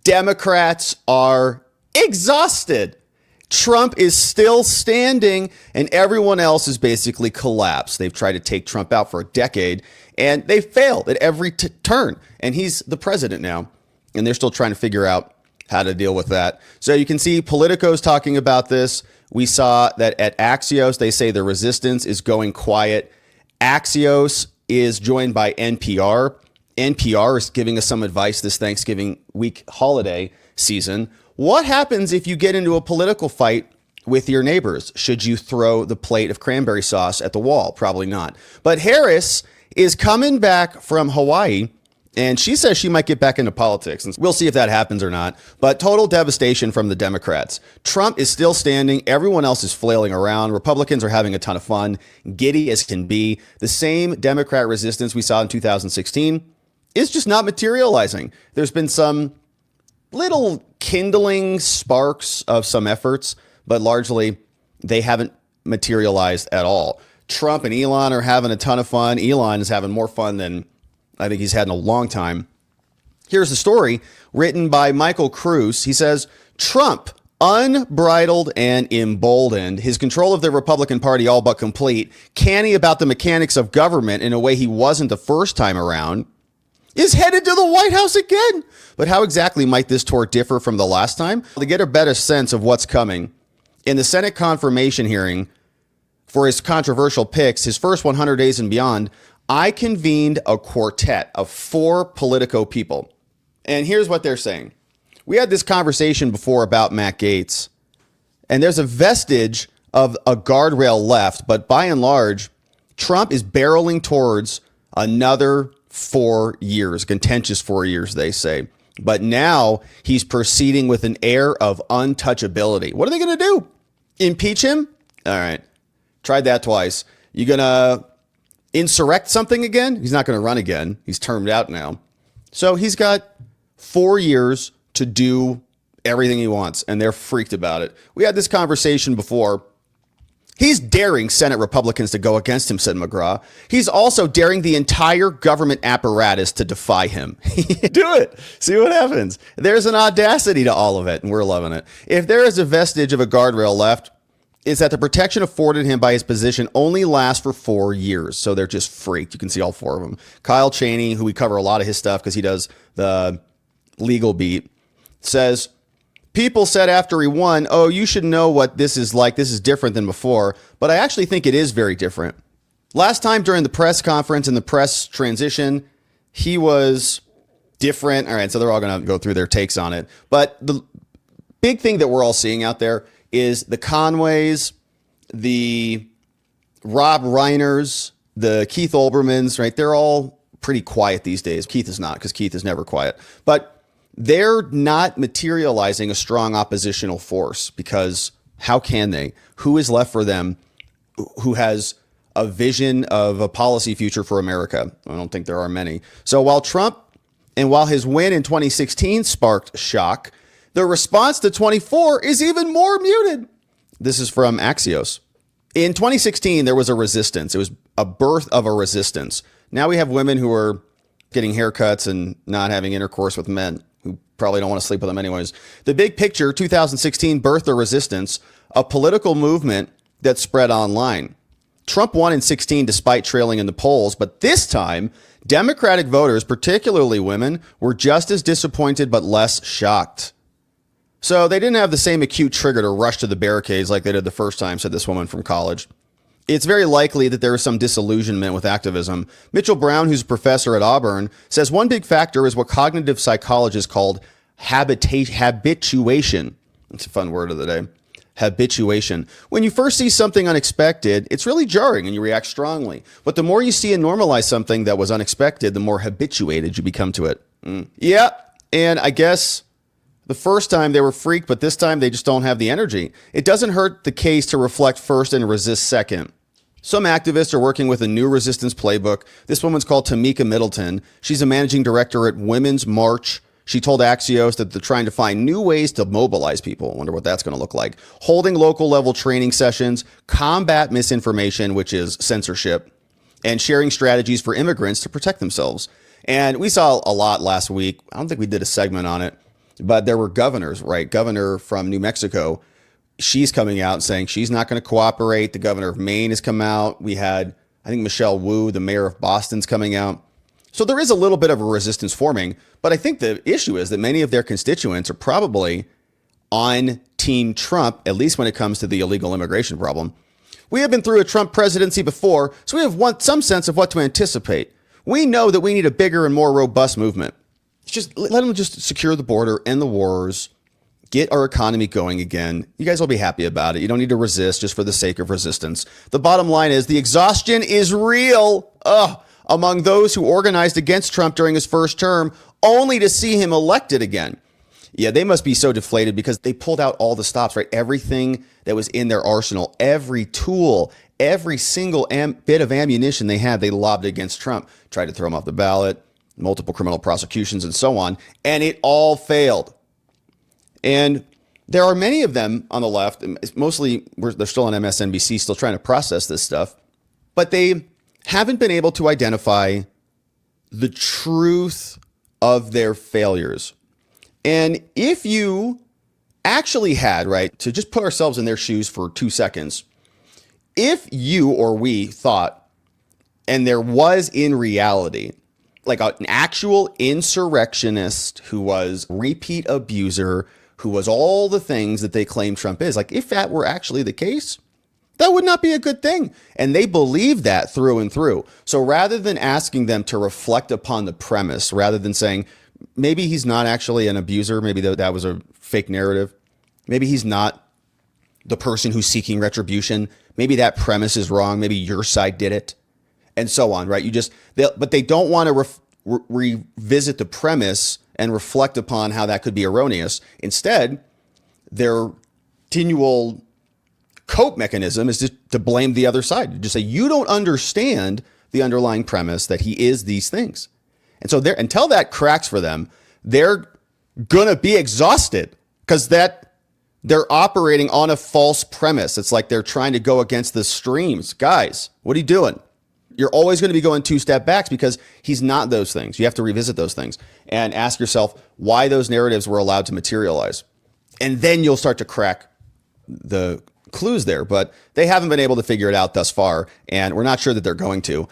Democrats are exhausted. Trump is still standing and everyone else is basically collapsed. They've tried to take Trump out for a decade and they failed at every turn. And he's the president now. And they're still trying to figure out how to deal with that. So you can see Politico's talking about this. We saw that at Axios, they say the resistance is going quiet. Axios is joined by NPR. NPR is giving us some advice this Thanksgiving week holiday season. What happens if you get into a political fight with your neighbors? Should you throw the plate of cranberry sauce at the wall? Probably not. But Harris is coming back from Hawaii, and she says she might get back into politics. And we'll see if that happens or not. But total devastation from the Democrats. Trump is still standing. Everyone else is flailing around. Republicans are having a ton of fun, giddy as can be. The same Democrat resistance we saw in 2016 is just not materializing. There's been some little kindling sparks of some efforts, but largely they haven't materialized at all. Trump and Elon are having a ton of fun. Elon is having more fun than I think he's had in a long time. Here's the story written by Michael Cruz. He says, Trump, unbridled and emboldened, his control of the Republican Party all but complete, canny about the mechanics of government in a way he wasn't the first time around, is headed to the White House again. But how exactly might this tour differ from the last time? To get a better sense of what's coming, in the Senate confirmation hearing for his controversial picks, his first 100 days and beyond, I convened a quartet of 4 Politico people. And here's what they're saying. We had this conversation before about Matt Gaetz, and there's a vestige of a guardrail left, but by and large, Trump is barreling towards another 4 years, contentious 4 years, they say. But now he's proceeding with an air of untouchability. What are they going to do? Impeach him? All right. Tried that twice. You going to insurrect something again? He's not going to run again. He's termed out now. So he's got 4 years to do everything he wants, and they're freaked about it. We had this conversation before. He's daring Senate Republicans to go against him, said McGraw. He's also daring the entire government apparatus to defy him. Do it. See what happens. There's an audacity to all of it, and we're loving it. If there is a vestige of a guardrail left, it's that the protection afforded him by his position only lasts for 4 years. So they're just freaked. You can see all 4 of them. Kyle Cheney, who we cover a lot of his stuff because he does the legal beat, says, people said after he won, oh, you should know what this is like. This is different than before. But I actually think it is very different. Last time during the press conference and the press transition, he was different. All right, so they're all going to go through their takes on it. But the big thing that we're all seeing out there is the Conways, the Rob Reiners, the Keith Olbermans, right? They're all pretty quiet these days. Keith is not, because Keith is never quiet. But they're not materializing a strong oppositional force, because how can they? Who is left for them who has a vision of a policy future for America? I don't think there are many. So while Trump and while his win in 2016 sparked shock, the response to 24 is even more muted. This is from Axios. In 2016, there was a resistance. It was a birth of a resistance. Now we have women who are getting haircuts and not having intercourse with men who probably don't want to sleep with them anyways. The big picture, 2016 birthed a resistance, a political movement that spread online. Trump won in 16 despite trailing in the polls, but this time, Democratic voters, particularly women, were just as disappointed but less shocked. So they didn't have the same acute trigger to rush to the barricades like they did the first time, said this woman from college. It's very likely that there is some disillusionment with activism. Mitchell Brown, who's a professor at Auburn, says one big factor is what cognitive psychologists called habituation. It's a fun word of the day. Habituation. When you first see something unexpected, it's really jarring and you react strongly. But the more you see and normalize something that was unexpected, the more habituated you become to it. Yeah, and I guess the first time they were freaked, but this time they just don't have the energy. It doesn't hurt the case to reflect first and resist second. Some activists are working with a new resistance playbook. This woman's called Tamika Middleton. She's a managing director at Women's March. She told Axios that they're trying to find new ways to mobilize people. I wonder what that's going to look like. Holding local level training sessions, combat misinformation, which is censorship, and sharing strategies for immigrants to protect themselves. And we saw a lot last week. I don't think we did a segment on it. But there were governors, right? Governor from New Mexico, she's coming out saying she's not going to cooperate. The governor of Maine has come out. We had, I think, Michelle Wu, the mayor of Boston's coming out. So there is a little bit of a resistance forming. But I think the issue is that many of their constituents are probably on Team Trump, at least when it comes to the illegal immigration problem. We have been through a Trump presidency before, so we have some sense of what to anticipate. We know that we need a bigger and more robust movement. Just let them just secure the border, end the wars, get our economy going again. You guys will be happy about it. You don't need to resist just for the sake of resistance. The bottom line is the exhaustion is real among those who organized against Trump during his first term, only to see him elected again. Yeah, they must be so deflated because they pulled out all the stops, right? Everything that was in their arsenal, every tool, every single bit of ammunition they had, they lobbed against Trump, tried to throw him off the ballot, multiple criminal prosecutions and so on, and it all failed. And there are many of them on the left, mostly they're still on MSNBC, still trying to process this stuff, but they haven't been able to identify the truth of their failures. And if you actually had, right, to just put ourselves in their shoes for 2 seconds, if you or we thought, and there was in reality, like an actual insurrectionist who was repeat abuser, who was all the things that they claim Trump is, like if that were actually the case, that would not be a good thing. And they believe that through and through. So rather than asking them to reflect upon the premise, rather than saying, maybe he's not actually an abuser, maybe that was a fake narrative, maybe he's not the person who's seeking retribution, maybe that premise is wrong, maybe your side did it, and so on, right? But they don't want to revisit the premise and reflect upon how that could be erroneous. Instead, their continual cope mechanism is just to blame the other side. Just say, you don't understand the underlying premise that he is these things. And so until that cracks for them, they're going to be exhausted because they're operating on a false premise. It's like they're trying to go against the streams. Guys, what are you doing? You're always going to be going 2-step backs because he's not those things. You have to revisit those things and ask yourself why those narratives were allowed to materialize. And then you'll start to crack the clues there, but they haven't been able to figure it out thus far, and we're not sure that they're going to.